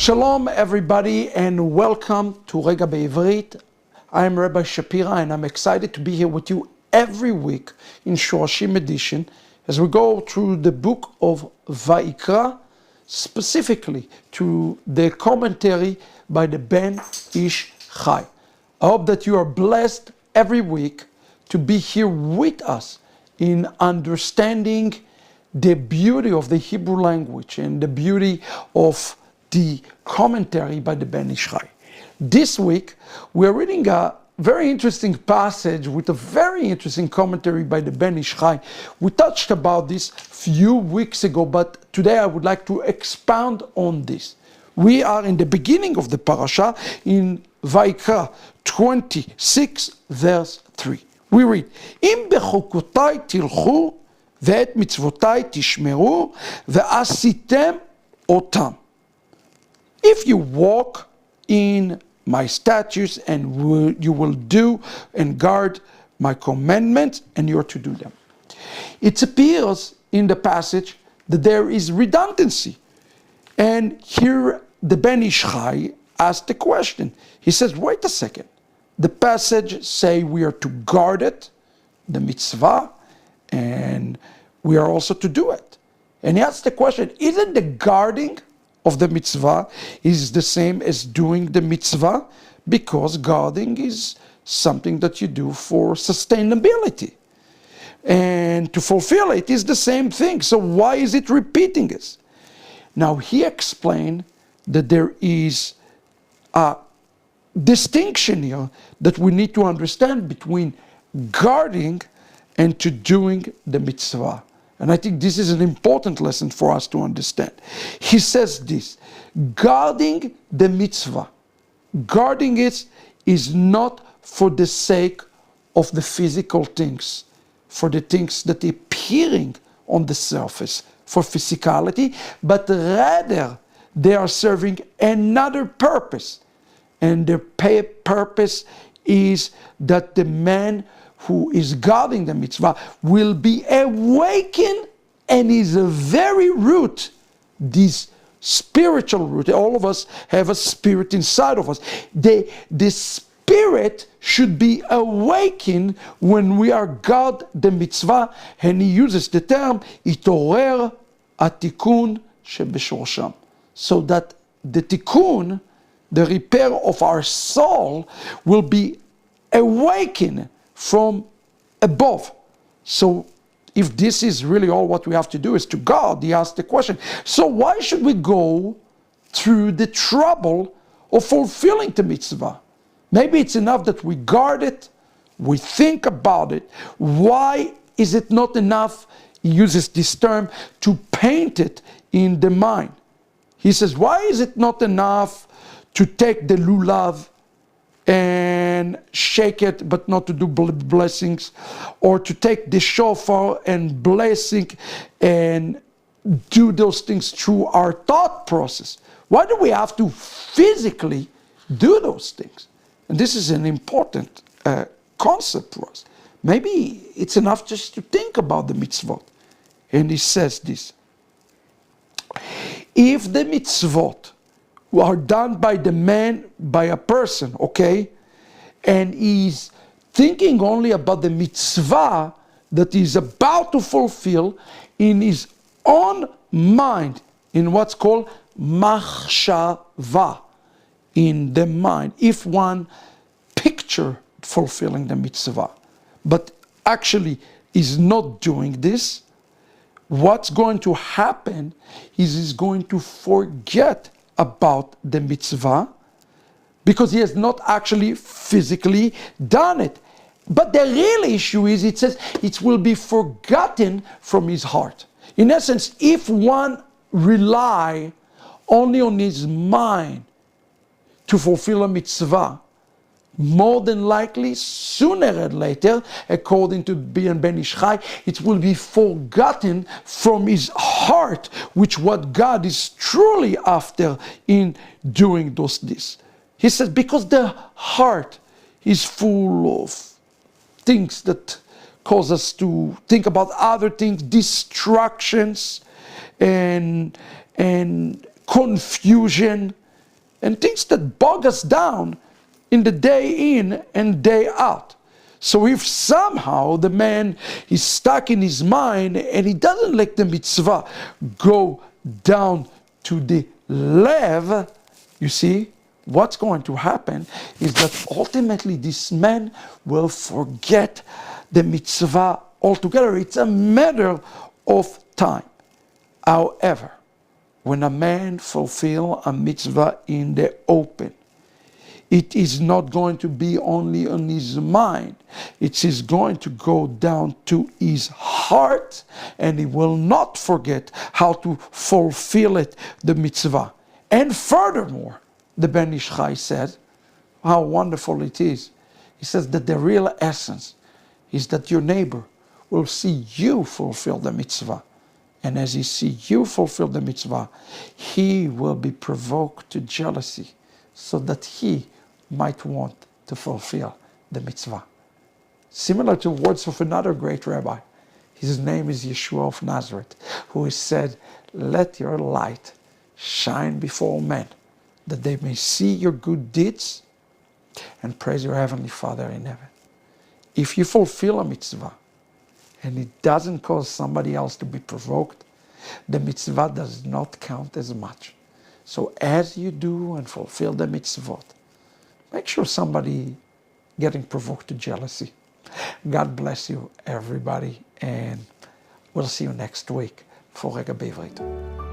Shalom everybody and welcome to Rega Bivrit. I am Rabbi Shapira and I'm excited to be here with you every week in Shorashim edition as we go through the book of Vayikra, specifically to the commentary by the Ben Ish Chai. I hope that you are blessed every week to be here with us in understanding the beauty of the Hebrew language and the beauty of the commentary by the Ben Ish Chai. This week, we're reading a very interesting passage with a very interesting commentary by the Ben Ish Chai. We touched about this few weeks ago, but today I would like to expound on this. We are in the beginning of the parasha in Vayikra 26, verse 3. We read, Im Bechukotai tilchu ve'et mitzvotai tishmeru ve'asitem otam. If you walk in my statutes and you will do and guard my commandments, and you are to do them. It appears in the passage that there is redundancy. And here the Ben Ish Chai asked the question. He says, wait a second. The passage say we are to guard it, the mitzvah, and we are also to do it. And he asked the question, isn't the guarding of the mitzvah is the same as doing the mitzvah? Because guarding is something that you do for sustainability. And to fulfill it is the same thing. So why is it repeating this? Now he explained that there is a distinction here that we need to understand between guarding and to doing the mitzvah. And I think this is an important lesson for us to understand. He says this, guarding the mitzvah, guarding it is not for the sake of the physical things, for the things that are appearing on the surface, for physicality, but rather they are serving another purpose. And the purpose is that the man who is guarding the mitzvah will be awakened and is a very root, this spiritual root. All of us have a spirit inside of us. The spirit should be awakened when we are guard the mitzvah, and he uses the term itorer atikun shebeshorsham, so that the tikkun, the repair of our soul, will be awakened from above. So if this is really all what we have to do is to guard, he asked the question, so why should we go through the trouble of fulfilling the mitzvah? Maybe it's enough that we guard it, we think about it. Why is it not enough, he uses this term, to paint it in the mind? He says, why is it not enough to take the lulav and shake it, but not to do blessings, or to take the shofar and blessing and do those things through our thought process? Why do we have to physically do those things? And this is an important concept for us. Maybe it's enough just to think about the mitzvot. And he says this, if the mitzvot are done by the man, by a person, okay, and he's thinking only about the mitzvah that he's about to fulfill in his own mind, in what's called machshava, in the mind, if one picture fulfilling the mitzvah, but actually is not doing this, what's going to happen is he's going to forget about the mitzvah because he has not actually physically done it. But the real issue is, it says, it will be forgotten from his heart. In essence, if one rely only on his mind to fulfill a mitzvah, more than likely, sooner or later, according to Ben Ish Chai, it will be forgotten from his heart, which what God is truly after in doing this. He says, because the heart is full of things that cause us to think about other things, distractions and confusion and things that bog us down in the day in and day out. So if somehow the man is stuck in his mind and he doesn't let the mitzvah go down to the lev, you see, what's going to happen is that ultimately this man will forget the mitzvah altogether. It's a matter of time. However, when a man fulfills a mitzvah in the open, it is not going to be only on his mind. It is going to go down to his heart, and he will not forget how to fulfill it, the mitzvah. And furthermore, the Ben Ish Chai said, how wonderful it is. He says that the real essence is that your neighbor will see you fulfill the mitzvah. And as he sees you fulfill the mitzvah, he will be provoked to jealousy so that he might want to fulfill the mitzvah. Similar to words of another great rabbi. His name is Yeshua of Nazareth, who has said, let your light shine before men, that they may see your good deeds and praise your heavenly Father in heaven. If you fulfill a mitzvah and it doesn't cause somebody else to be provoked, the mitzvah does not count as much. So as you do and fulfill the mitzvot, make sure somebody getting provoked to jealousy. God bless you, everybody, and we'll see you next week for Rega Bivrit.